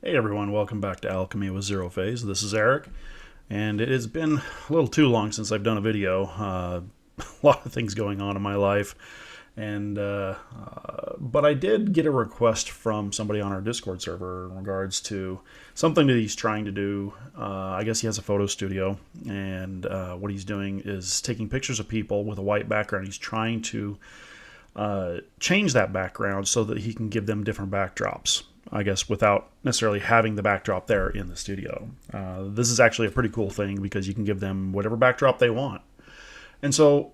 Hey everyone, welcome back to Alchemy with Xerophayze. This is Eric, and it has been a little too long since I've done a video. A lot of things going on in my life, and but I did get a request from somebody on our Discord server in regards to something that he's trying to do. I guess he has a photo studio, and what he's doing is taking pictures of people with a white background. He's trying to change that background so that he can give them different backdrops, I guess, without necessarily having the backdrop there in the studio. This is actually a pretty cool thing because you can give them whatever backdrop they want. And so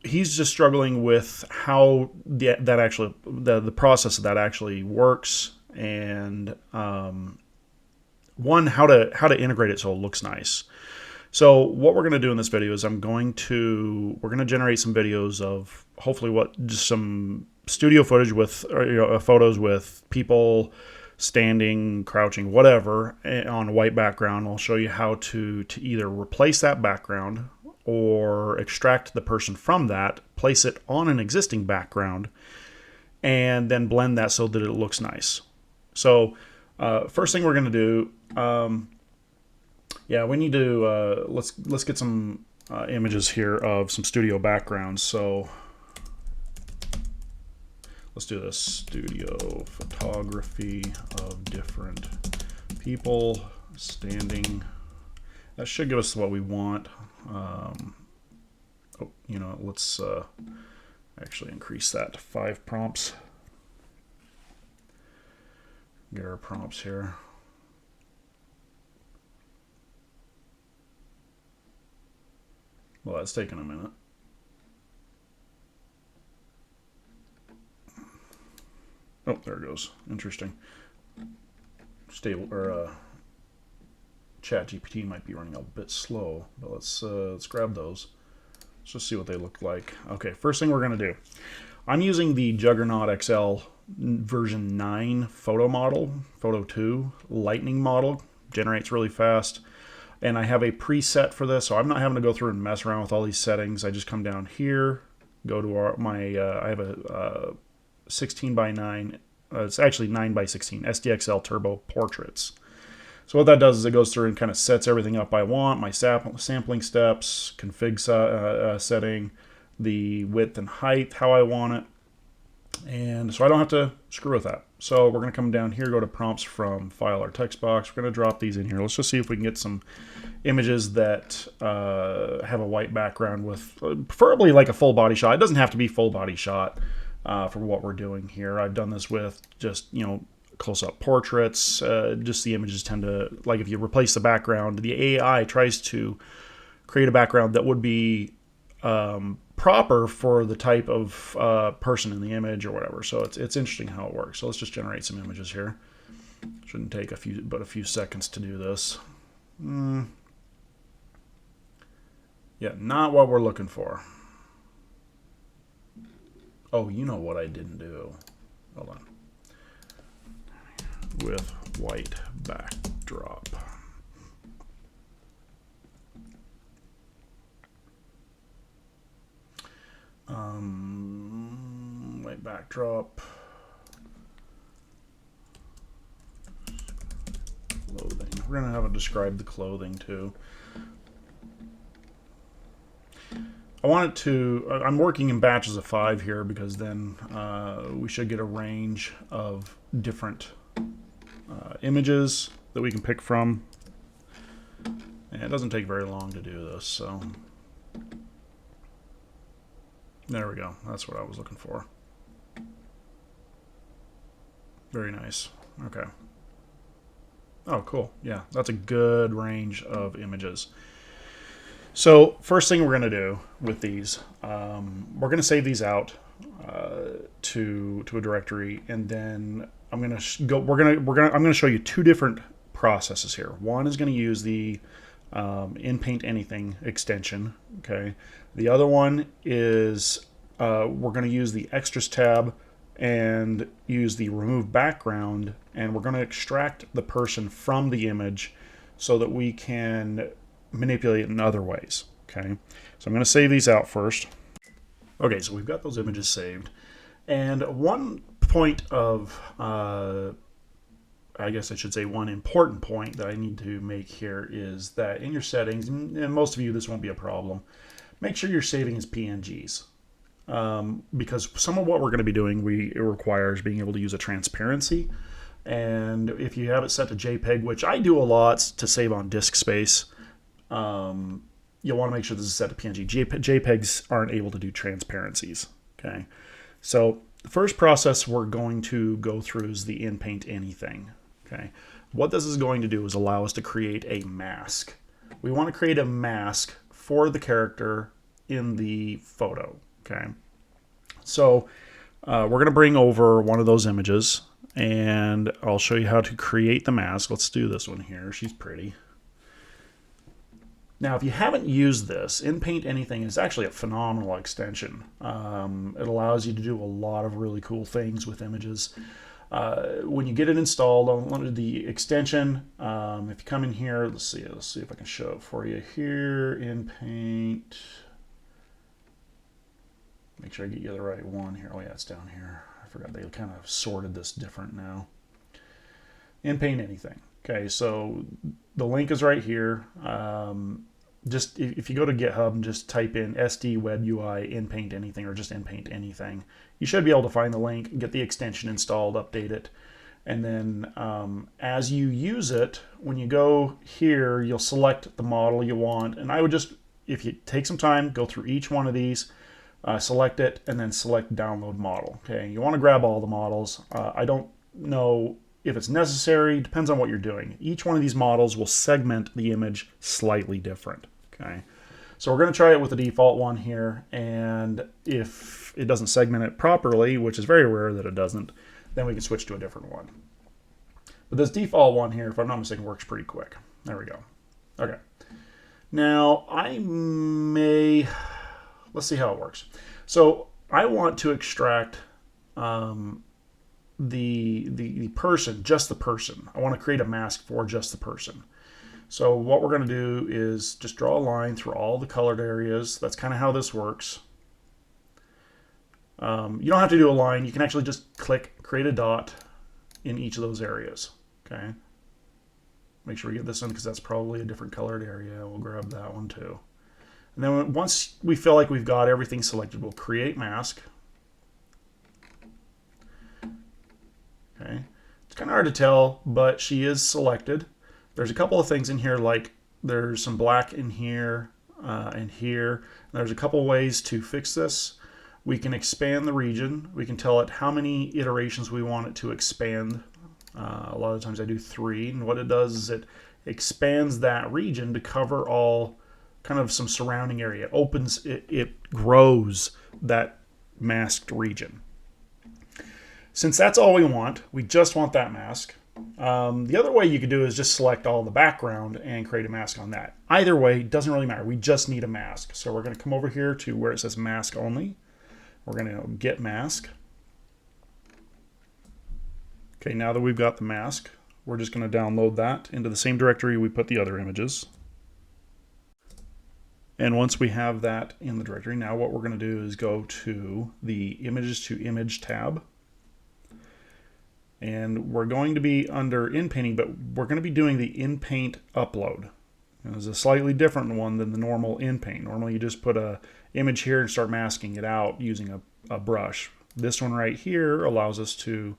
he's just struggling with how the process of that actually works, and one, how to integrate it so it looks nice. So what we're going to do in this video is we're going to generate some videos of hopefully just some studio footage with photos with people standing, crouching, whatever, on a white background. I'll show you how to either replace that background or extract the person from that, place it on an existing background, and then blend that so that it looks nice. So first thing we're going to do, we need to let's get some images here of some studio backgrounds. So let's do this: studio photography of different people standing. That should give us what we want. Let's actually increase that to 5 prompts. Get our prompts here. Well, that's taking a minute. Oh, there it goes. Interesting. ChatGPT might be running a bit slow, but let's grab those. Let's just see what they look like. Okay, first thing we're gonna do. I'm using the Juggernaut XL version 9 photo model, Photo 2 Lightning model. Generates really fast. And I have a preset for this, so I'm not having to go through and mess around with all these settings. I just come down here, go to I have a 16 by 9, it's actually 9 by 16 SDXL Turbo Portraits. So what that does is it goes through and kind of sets everything up I want, my sampling steps, config setting, the width and height, how I want it. And so I don't have to screw with that. So we're going to come down here, go to prompts from file or text box. We're going to drop these in here. Let's just see if we can get some images that have a white background with preferably like a full body shot. It doesn't have to be full body shot for what we're doing here. I've done this with just, close-up portraits. Just the images tend to, like if you replace the background, the AI tries to create a background that would be proper for the type of person in the image or whatever. So it's interesting how it works. So let's just generate some images here. Shouldn't take a few seconds to do this. Yeah, not what we're looking for. Oh, you know what I didn't do. Hold on. With white backdrop. White backdrop. Clothing. We're gonna have it describe the clothing too. I want it to, I'm working in batches of 5 here because then we should get a range of different images that we can pick from. And it doesn't take very long to do this, so there we go. That's what I was looking for. Very nice. Okay. Oh, cool. Yeah, that's a good range of images. So first thing we're going to do with these, we're going to save these out to a directory, and then I'm going to I'm going to show you 2 different processes here. One is going to use the Inpaint Anything extension. Okay. The other one is we're going to use the Extras tab and use the Remove Background, and we're going to extract the person from the image so that we can manipulate it in other ways. Okay, so I'm going to save these out first. Okay, so we've got those images saved, and one point of I guess I should say one important point that I need to make here is that in your settings, and most of you this won't be a problem, make sure you're saving as PNGs. Because some of what we're going to be doing, it requires being able to use a transparency. And if you have it set to JPEG, which I do a lot to save on disk space, you'll want to make sure this is set to PNG. JPEGs aren't able to do transparencies. Okay, so the first process we're going to go through is the Inpaint anything. Okay, what this is going to do is allow us to create a mask. We want to create a mask for the character in the photo. Okay, so we're going to bring over one of those images, and I'll show you how to create the mask. Let's do this one here. She's pretty. Now, if you haven't used this, Inpaint Anything is actually a phenomenal extension. It allows you to do a lot of really cool things with images. When you get it installed, on the extension, if you come in here, let's see if I can show it for you here. Inpaint. Make sure I get you the right one here. Oh yeah, it's down here. I forgot they kind of sorted this different now. Inpaint Anything. Okay, so the link is right here. Just if you go to GitHub and just type in SD Web UI Inpaint Anything, or just Inpaint Anything, you should be able to find the link, get the extension installed, update it, and then as you use it, when you go here, you'll select the model you want. And I would just, if you take some time, go through each one of these, select it, and then select Download Model. Okay, you want to grab all the models. I don't know if it's necessary, depends on what you're doing. Each one of these models will segment the image slightly different. Okay, so we're going to try it with the default one here, and if it doesn't segment it properly, which is very rare that it doesn't, then we can switch to a different one. But this default one here, if I'm not mistaken, works pretty quick. There we go. Okay, now let's see how it works. So I want to extract the person, just the person. I want to create a mask for just the person. So what we're going to do is just draw a line through all the colored areas. That's kind of how this works. You don't have to do a line. You can actually just click, create a dot in each of those areas. Okay. Make sure we get this in because that's probably a different colored area. We'll grab that one too. And then once we feel like we've got everything selected, we'll create mask. Okay, it's kind of hard to tell, but she is selected. There's a couple of things in here, like there's some black in here and here. And there's a couple of ways to fix this. We can expand the region. We can tell it how many iterations we want it to expand. A lot of times I do 3, and what it does is it expands that region to cover all kind of some surrounding area. It grows that masked region. Since that's all we want, we just want that mask. The other way you could do is just select all the background and create a mask on that. Either way, doesn't really matter. We just need a mask. So we're going to come over here to where it says mask only. We're going to get mask. Okay, now that we've got the mask, we're just going to download that into the same directory we put the other images. And once we have that in the directory, now what we're going to do is go to the Images to Image tab. And we're going to be under Inpainting, but we're going to be doing the Inpaint upload. It's a slightly different one than the normal Inpaint. Normally you just put an image here and start masking it out using a brush. This one right here allows us to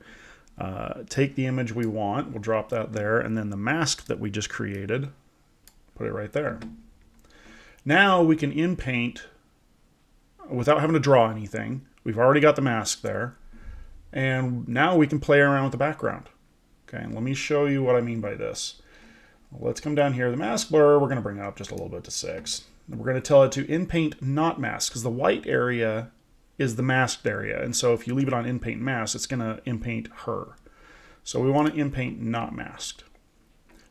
take the image we want, we'll drop that there, and then the mask that we just created, put it right there. Now we can Inpaint without having to draw anything. We've already got the mask there. And now we can play around with the background. Okay, and let me show you what I mean by this. Let's come down here. The mask blur, we're going to bring up just a little bit to 6. And we're going to tell it to Inpaint not mask, because the white area is the masked area. And so if you leave it on Inpaint mask, it's going to Inpaint her. So we want to Inpaint not masked.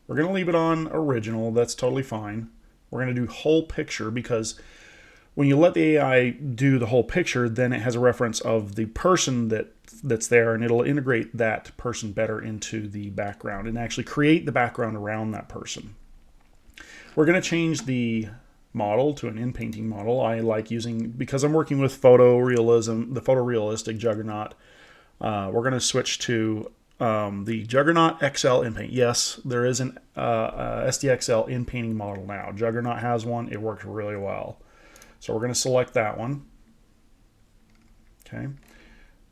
We're going to leave it on original. That's totally fine. We're going to do whole picture, because when you let the AI do the whole picture, then it has a reference of the person that's there, and it'll integrate that person better into the background and actually create the background around that person. We're going to change the model to an inpainting model. I like using, because I'm working with photorealism, the photorealistic Juggernaut, we're going to switch to the Juggernaut XL Inpaint. Yes, there is an SDXL Inpainting model now. Juggernaut has one. It works really well. So we're going to select that one. Okay.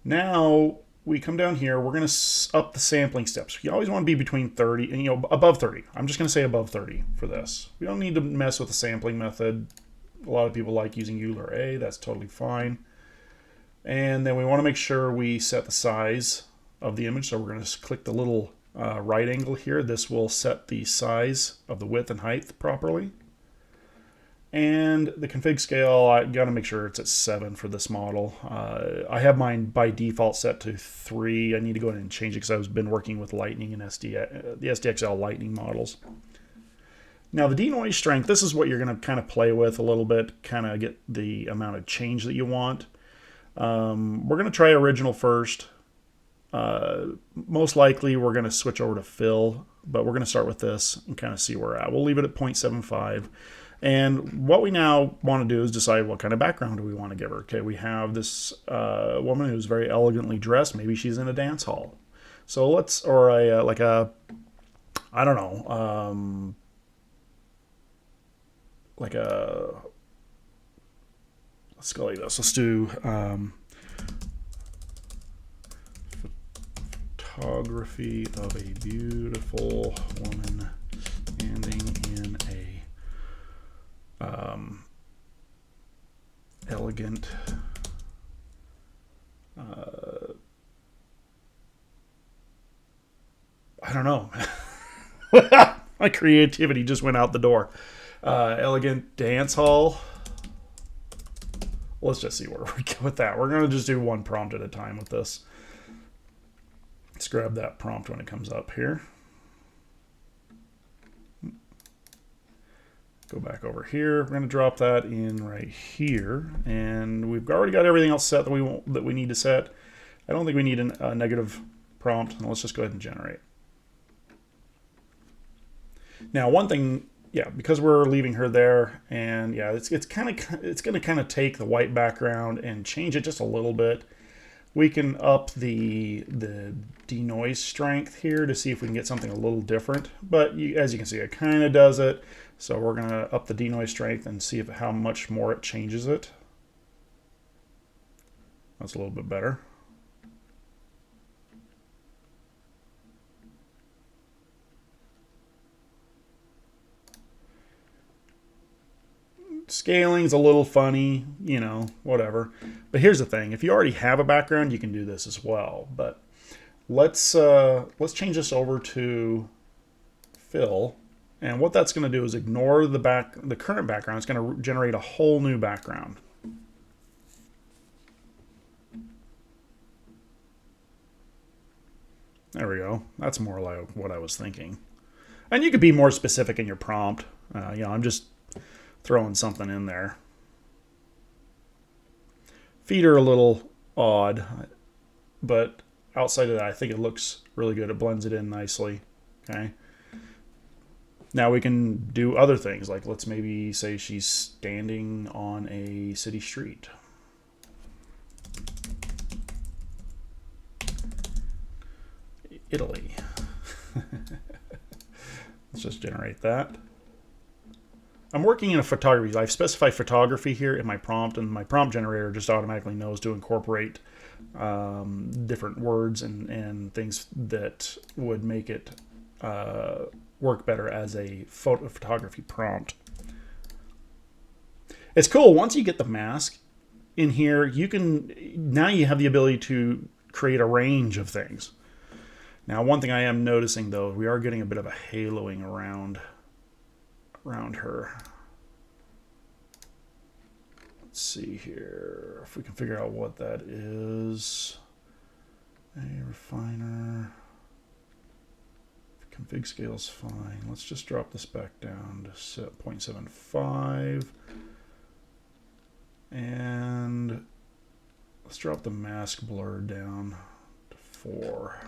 Now we come down here. We're going to up the sampling steps. You always want to be between 30 and, above 30. I'm just going to say above 30 for this. We don't need to mess with the sampling method. A lot of people like using Euler A. That's totally fine. And then we want to make sure we set the size of the image. So we're going to click the little right angle here. This will set the size of the width and height properly. And the config scale, I got to make sure it's at 7 for this model. I have mine by default set to 3. I need to go ahead and change it because I've been working with Lightning and the SDXL Lightning models. Now the denoise strength, this is what you're going to kind of play with a little bit, kind of get the amount of change that you want. We're going to try original first. Most likely we're going to switch over to fill, but we're going to start with this and kind of see where we're at. We'll leave it at 0.75. And what we now want to do is decide what kind of background do we want to give her. Okay, we have this woman who's very elegantly dressed. Maybe she's in a dance hall. So let's, or a, like a, I don't know, like a, let's go like this. Let's do photography of a beautiful woman standing in a elegant I don't know. My creativity just went out the door. Elegant dance hall. Let's just see where we go with that. We're going to just do one prompt at a time with this. Let's grab that prompt when it comes up here. Go back over here. We're going to drop that in right here, and we've already got everything else set that we need to set. I don't think we need a negative prompt. Let's just go ahead and generate. Now, one thing, yeah, because we're leaving her there, and yeah, it's going to kind of take the white background and change it just a little bit. We can up the denoise strength here to see if we can get something a little different. But as you can see, it kind of does it. So we're going to up the denoise strength and see how much more it changes it. That's a little bit better. Scaling's a little funny, you know, whatever. But here's the thing: if you already have a background, you can do this as well. But let's change this over to fill, and what that's going to do is ignore the current background. It's going to generate a whole new background. There we go. That's more like what I was thinking. And you could be more specific in your prompt. You know, I'm just throwing something in there. Feet are a little odd, but outside of that, I think it looks really good. It blends it in nicely. Okay. Now we can do other things, like let's maybe say she's standing on a city street. Italy. Let's just generate that. I'm working in a photography. I've specified photography here in my prompt, and my prompt generator just automatically knows to incorporate different words and things that would make it work better as a photography prompt. It's cool. Once you get the mask in here, now you have the ability to create a range of things. Now, one thing I am noticing, though, we are getting a bit of a haloing around her. Let's see here if we can figure out what that is. A refiner. Config scale's fine. Let's just drop this back down to 0.75. And let's drop the mask blur down to 4.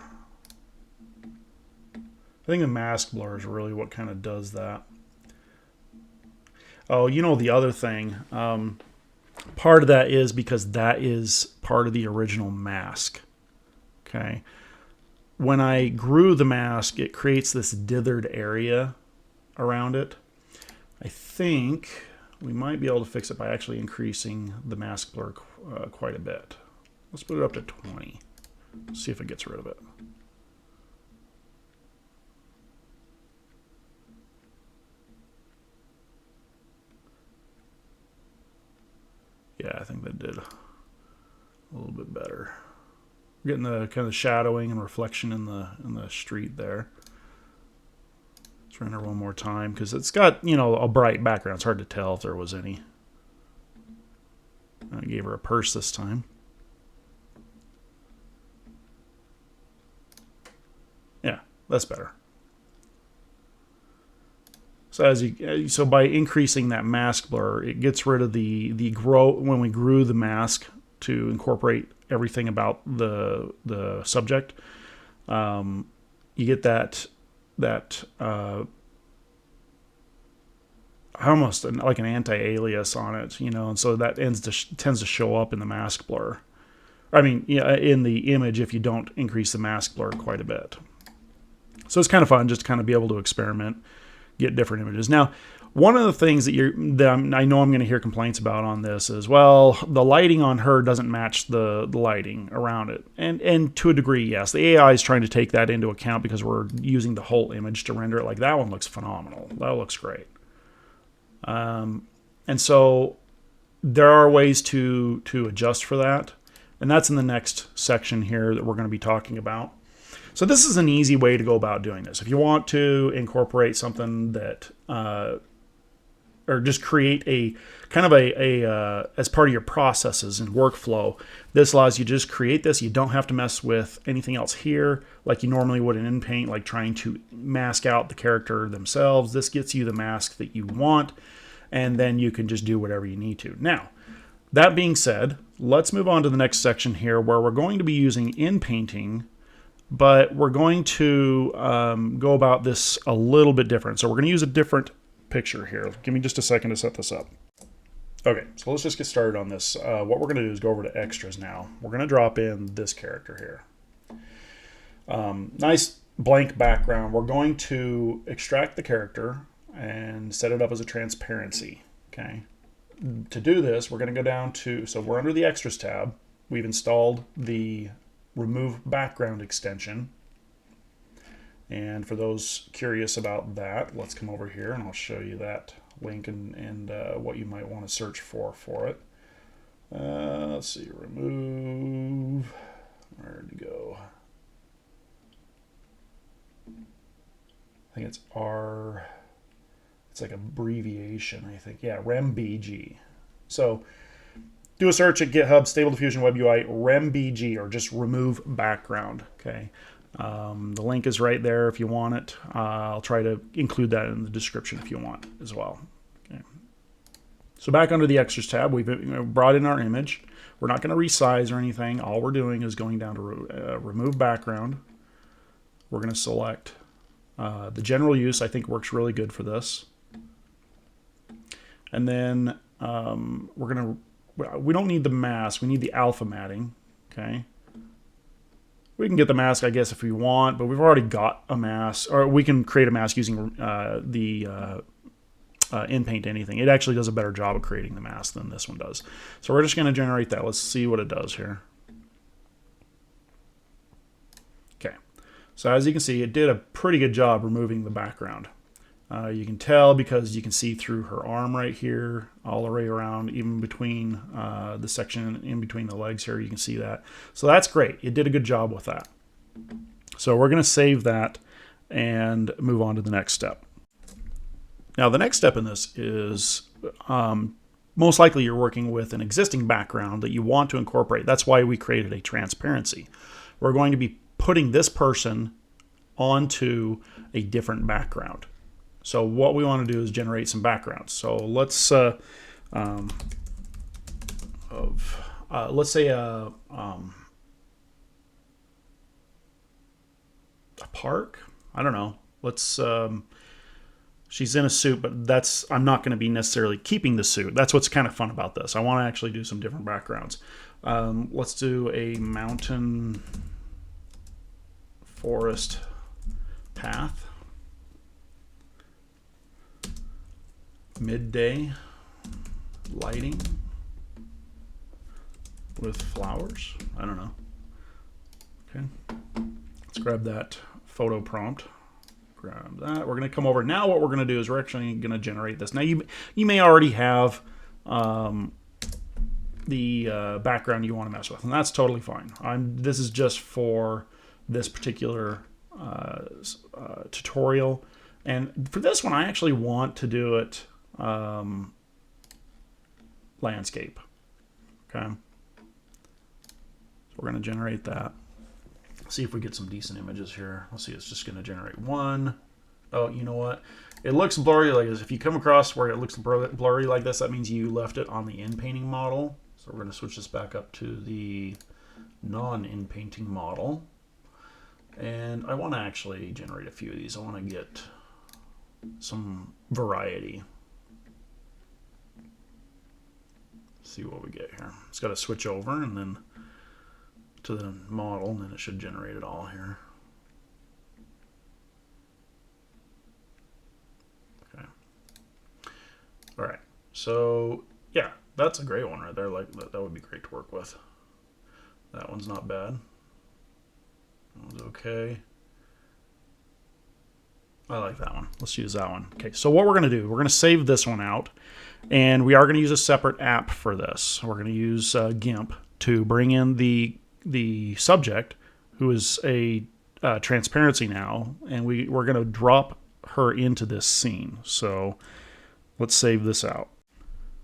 I think the mask blur is really what kind of does that. Oh, you know, the other thing, part of that is because that is part of the original mask. Okay. when I grew the mask, it creates this dithered area around it. I think we might be able to fix it by actually increasing the mask blur quite a bit. Let's put it up to 20. See if it gets rid of it. Yeah, I think that did a little bit better. We're getting the kind of shadowing and reflection in the street there. Let's render one more time because it's got, you know, a bright background. It's hard to tell if there was any. I gave her a purse this time. Yeah, that's better. So by increasing that mask blur, it gets rid of the grow when we grew the mask to incorporate everything about the subject. You get that almost like an anti-alias on it, you know, and so that tends to show up in the mask blur. I mean, yeah, in the image if you don't increase the mask blur quite a bit. So it's kind of fun just to kind of be able to experiment, get different images. Now, one of the things that I know I'm going to hear complaints about on this is, well, the lighting on her doesn't match the lighting around it. And to a degree, yes. The AI is trying to take that into account because we're using the whole image to render it. Like, that one looks phenomenal. That looks great. And so there are ways to adjust for that. And that's in the next section here that we're going to be talking about. So this is an easy way to go about doing this. If you want to incorporate something that, or just create a kind of as part of your processes and workflow, this allows you to just create this. You don't have to mess with anything else here like you normally would in Inpaint, like trying to mask out the character themselves. This gets you the mask that you want, and then you can just do whatever you need to. Now, that being said, let's move on to the next section here where we're going to be using Inpainting, but we're going to go about this a little bit different. So we're going to use a different picture here. Give me just a second to set this up. Okay, so let's just get started on this. What we're going to do is go over to extras now. We're going to drop in this character here. Nice blank background. We're going to extract the character and set it up as a transparency. Okay. To do this, we're going to go down to, so we're under the extras tab. We've installed the remove background extension. And for those curious about that, let's come over here and I'll show you that link and what you might want to search for it. Let's see, remove, where'd it go? I think it's R, it's like abbreviation, I think. Yeah, RemBG. So do a search at GitHub, Stable Diffusion Web UI, RemBG, or just remove background, okay? The link is right there if you want it. I'll try to include that in the description if you want as well. Okay. So back under the extras tab, we've brought in our image. We're not going to resize or anything. All we're doing is going down to remove background. We're going to select the general use. I think works really good for this. And then we don't need the mask. We need the alpha matting. Okay. We can get the mask, I guess, if we want, but we've already got a mask, or we can create a mask using the Inpaint anything. It actually does a better job of creating the mask than this one does. So we're just going to generate that. Let's see what it does here. Okay. So as you can see, it did a pretty good job removing the background. You can tell because you can see through her arm right here, all the way around, even between the section in between the legs here, you can see that. So that's great. It did a good job with that. So we're going to save that and move on to the next step. Now the next step in this is most likely you're working with an existing background that you want to incorporate. That's why we created a transparency. We're going to be putting this person onto a different background. So what we want to do is generate some backgrounds. So let's say a park. I don't know. Let's she's in a suit, but I'm not going to be necessarily keeping the suit. That's what's kind of fun about this. I want to actually do some different backgrounds. Let's do a mountain forest path, midday lighting with flowers. I don't know. Okay, let's grab that photo prompt. Grab that. We're going to come over. Now what we're going to do is we're actually going to generate this. Now you may already have the background you want to mess with, and that's totally fine. This is just for this particular tutorial, and for this one I actually want to do it landscape. Okay, so we're going to generate that. See if we get some decent images here. Let's see, it's just going to generate one. Oh, you know what? It looks blurry like this. If you come across where it looks blurry like this, that means you left it on the inpainting model. So we're going to switch this back up to the non-inpainting model. And I want to actually generate a few of these. I want to get some variety. Let's see what we get here. It's got to switch over and then to the model, and then it should generate it all here. Okay. All right. So yeah, that's a great one right there. Like that would be great to work with. That one's not bad. That one's okay. I like that one. Let's use that one. Okay. So what we're going to do, we're going to save this one out, and we are going to use a separate app for this. We're going to use GIMP to bring in the subject, who is a transparency now, and we're going to drop her into this scene. So let's save this out.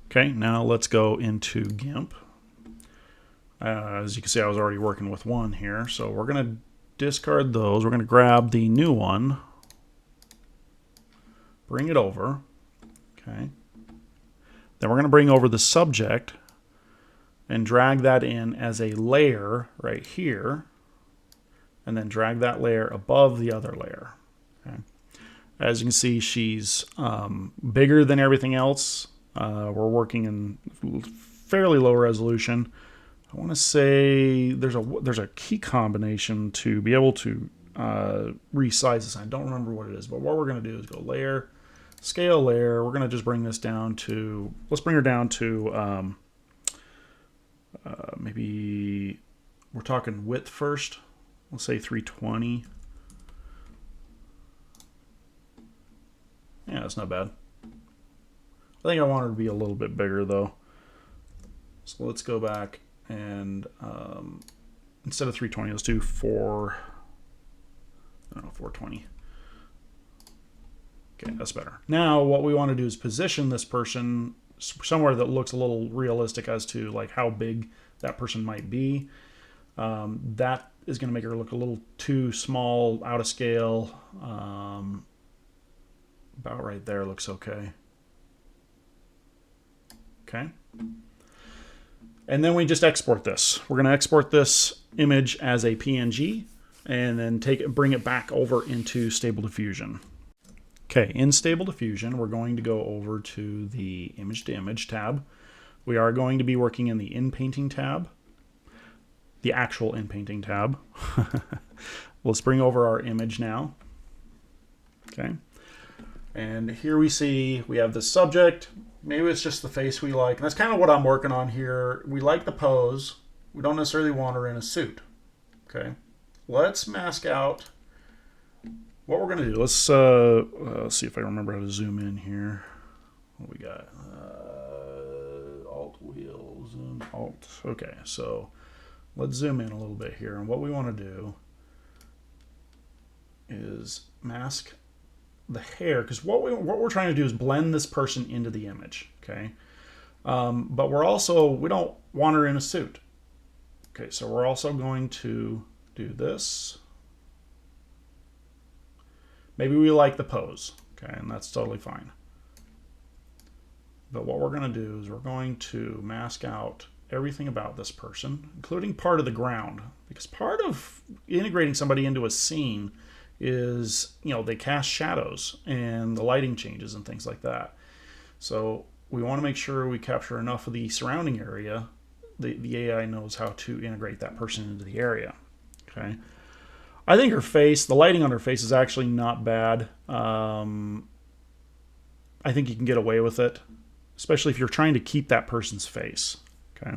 Okay, now let's go into GIMP. As you can see, I was already working with one here, so we're going to discard those. We're going to grab the new one, bring it over. Okay, then we're going to bring over the subject and drag that in as a layer right here, and then drag that layer above the other layer. Okay. As you can see, she's bigger than everything else. We're working in fairly low resolution. I want to say there's a key combination to be able to resize this. I don't remember what it is, but what we're going to do is go layer, scale layer. We're going to just bring this down to, let's bring her down to maybe we're talking width first. Let's say 320. Yeah, that's not bad. I think I want her to be a little bit bigger though. So let's go back and instead of 320, let's do 420. Okay, that's better. Now what we want to do is position this person somewhere that looks a little realistic as to like how big that person might be. That is going to make her look a little too small, out of scale. About right there looks okay. Okay. And then we just export this. We're going to export this image as a PNG and then bring it back over into Stable Diffusion. Okay, in Stable Diffusion, we're going to go over to the Image to Image tab. We are going to be working in the Inpainting tab, the actual Inpainting tab. Let's bring over our image now. Okay, and here we see we have the subject. Maybe it's just the face we like. And that's kind of what I'm working on here. We like the pose. We don't necessarily want her in a suit. Okay, let's mask out. What we're going to do, let's see if I remember how to zoom in here. What we got? Alt, wheel, zoom, alt. Okay, so let's zoom in a little bit here. And what we want to do is mask the hair, because what we're trying to do is blend this person into the image. Okay, but we don't want her in a suit. Okay, so we're also going to do this. Maybe we like the pose, okay, and that's totally fine. But what we're going to do is we're going to mask out everything about this person, including part of the ground, because part of integrating somebody into a scene is, you know, they cast shadows and the lighting changes and things like that. So we want to make sure we capture enough of the surrounding area. The AI knows how to integrate that person into the area. Okay. I think her face, the lighting on her face is actually not bad. I think you can get away with it, especially if you're trying to keep that person's face. Okay.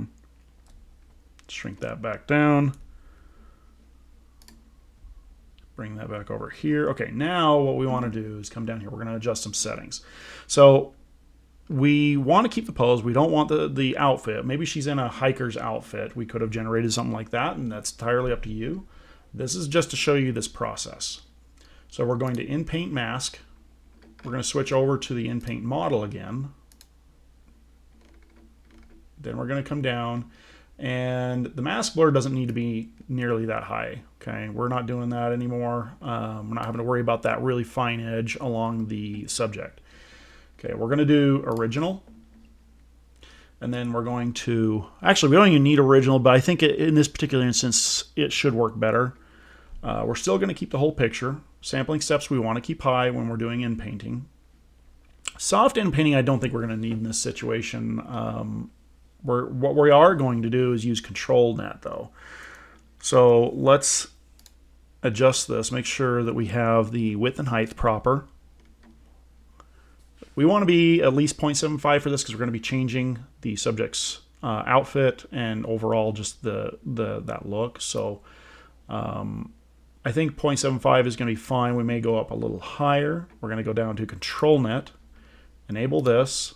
Shrink that back down. Bring that back over here. Okay, now what we want to do is come down here. We're going to adjust some settings. So we want to keep the pose. We don't want the outfit. Maybe she's in a hiker's outfit. We could have generated something like that, and that's entirely up to you. This is just to show you this process. So we're going to Inpaint Mask. We're going to switch over to the Inpaint Model again. Then we're going to come down, and the mask blur doesn't need to be nearly that high. Okay, we're not doing that anymore. We're not having to worry about that really fine edge along the subject. Okay, we're going to do original. And then we're going to, actually, we don't even need original, but I think in this particular instance, it should work better. We're still going to keep the whole picture. Sampling steps we want to keep high when we're doing inpainting. Soft inpainting, I don't think we're going to need in this situation. What we are going to do is use control net, though. So let's adjust this, make sure that we have the width and height proper. We want to be at least 0.75 for this because we're going to be changing the subject's outfit and overall just that look. So I think 0.75 is going to be fine. We may go up a little higher. We're going to go down to control net, enable this.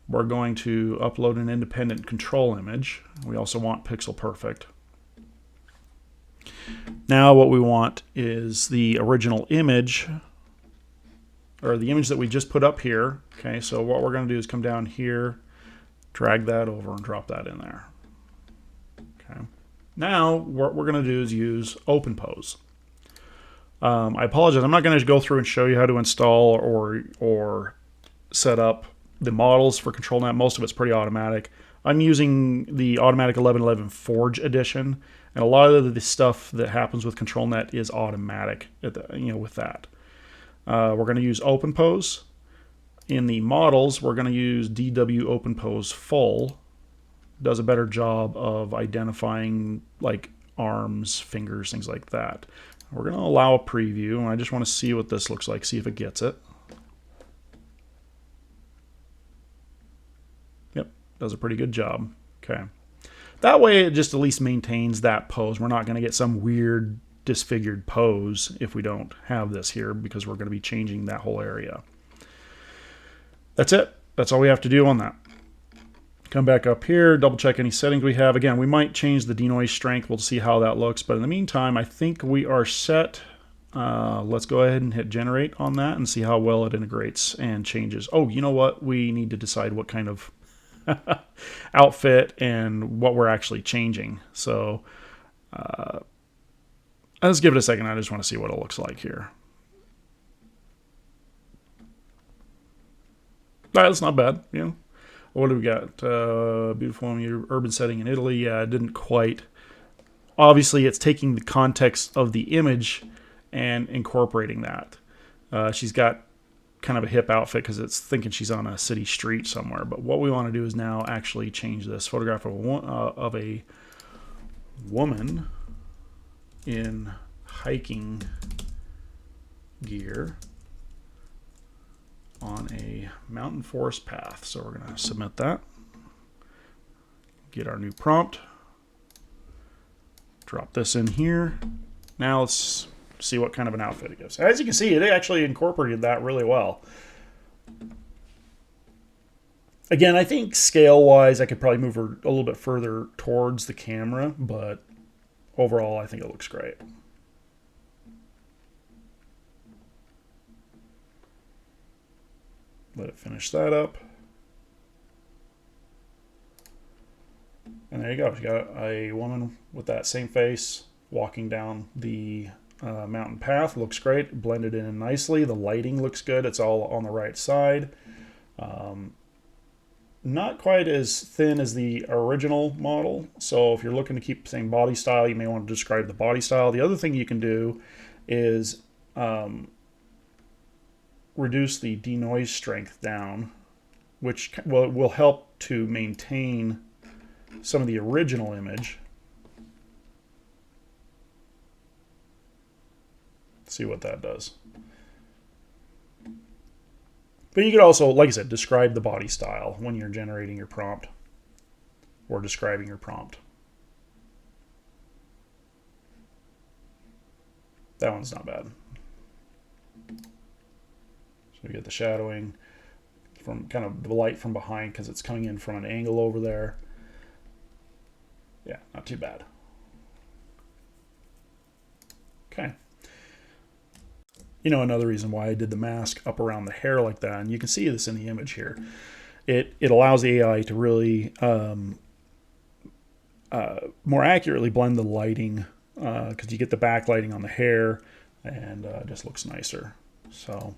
We're going to upload an independent control image. We also want pixel perfect. Now what we want is the original image, or the image that we just put up here. Okay, so what we're going to do is come down here, drag that over, and drop that in there. Okay. Now what we're going to do is use Open Pose. I apologize. I'm not going to go through and show you how to install or set up the models for ControlNet. Most of it's pretty automatic. I'm using the Automatic 1111 Forge edition, and a lot of the stuff that happens with ControlNet is automatic. With that, we're going to use Open Pose. In the models, we're going to use DW Open Pose Full. Does a better job of identifying like arms, fingers, things like that. We're going to allow a preview, and I just want to see what this looks like, see if it gets it. Yep, does a pretty good job. Okay. That way it just at least maintains that pose. We're not going to get some weird disfigured pose if we don't have this here, because we're going to be changing that whole area. That's it. That's all we have to do on that. Come back up here, double check any settings we have. Again, we might change the denoise strength. We'll see how that looks. But in the meantime, I think we are set. Let's go ahead and hit generate on that and see how well it integrates and changes. Oh, you know what? We need to decide what kind of outfit and what we're actually changing. So let's give it a second. I just want to see what it looks like here. All right, that's not bad. Yeah. What do we got? Beautiful urban setting in Italy. Yeah, it didn't quite. Obviously, it's taking the context of the image and incorporating that. She's got kind of a hip outfit because it's thinking she's on a city street somewhere. But what we want to do is now actually change this photograph of a woman in hiking gear on a mountain forest path. So we're going to submit that. Get our new prompt. Drop this in here. Now let's see what kind of an outfit it gives. As you can see, it actually incorporated that really well. Again, I think scale-wise, I could probably move her a little bit further towards the camera, but overall, I think it looks great. Let it finish that up. And there you go. You got a woman with that same face walking down the mountain path. Looks great. Blended in nicely. The lighting looks good. It's all on the right side. Not quite as thin as the original model. So if you're looking to keep the same body style, you may want to describe the body style. The other thing you can do is reduce the denoise strength down, which will help to maintain some of the original image. See what that does. But you could also, like I said, describe the body style when you're generating your prompt or describing your prompt. That one's not bad. So we get the shadowing from kind of the light from behind because it's coming in from an angle over there. Yeah, not too bad. Okay. You know, another reason why I did the mask up around the hair like that, and you can see this in the image here, it allows the AI to really more accurately blend the lighting because you get the backlighting on the hair and it just looks nicer. So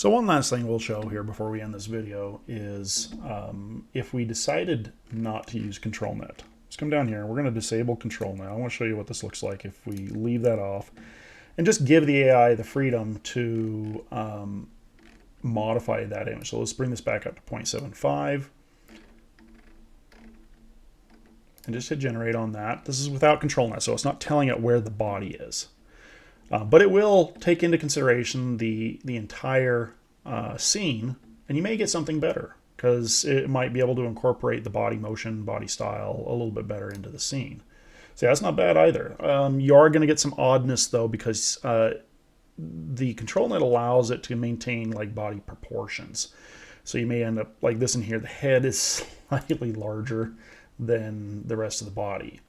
one last thing we'll show here before we end this video is if we decided not to use ControlNet. Let's come down here and we're going to disable ControlNet. I want to show you what this looks like if we leave that off and just give the AI the freedom to modify that image. So let's bring this back up to 0.75 and just hit generate on that. This is without ControlNet, so it's not telling it where the body is. But it will take into consideration the entire scene, and you may get something better because it might be able to incorporate the body motion, body style a little bit better into the scene. So that's not bad either. You are going to get some oddness though because the ControlNet allows it to maintain like body proportions. So you may end up like this in here. The head is slightly larger than the rest of the body.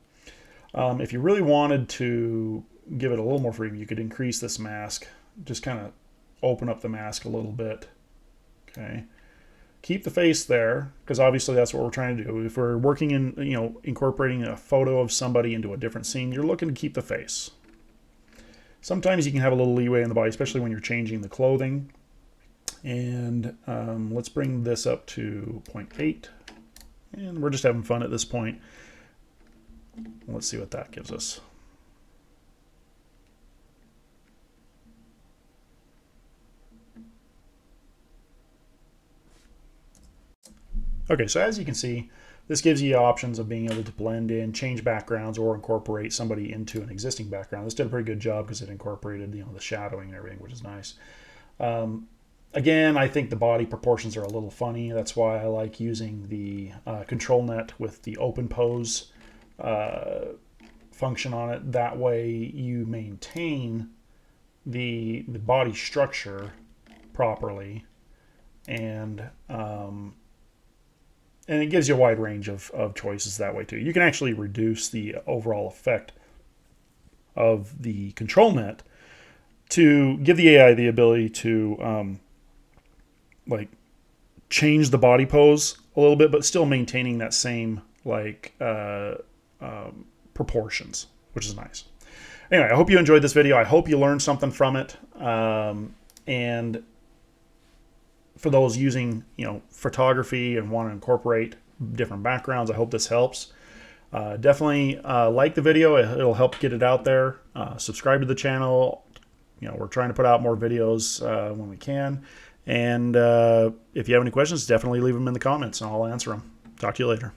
If you really wanted to give it a little more freedom, you could increase this mask, just kind of open up the mask a little bit. Okay, keep the face there because obviously that's what we're trying to do. If we're working in, you know, incorporating a photo of somebody into a different scene, you're looking to keep the face. Sometimes you can have a little leeway in the body, especially when you're changing the clothing. And let's bring this up to 0.8, and we're just having fun at this point. Let's see what that gives us. Okay, so as you can see, this gives you options of being able to blend in, change backgrounds, or incorporate somebody into an existing background. This did a pretty good job because it incorporated, you know, the shadowing and everything, which is nice. Again, I think the body proportions are a little funny. That's why I like using the ControlNet with the open pose function on it. That way you maintain the body structure properly, and it gives you a wide range of choices that way too. You can actually reduce the overall effect of the ControlNet to give the AI the ability to like change the body pose a little bit, but still maintaining that same like proportions, which is nice. Anyway, I hope you enjoyed this video. I hope you learned something from it. And for those using, you know, photography and want to incorporate different backgrounds, I hope this helps. Definitely like the video. It'll help get it out there. Subscribe to the channel. You know, we're trying to put out more videos when we can. And if you have any questions, definitely leave them in the comments and I'll answer them. Talk to you later.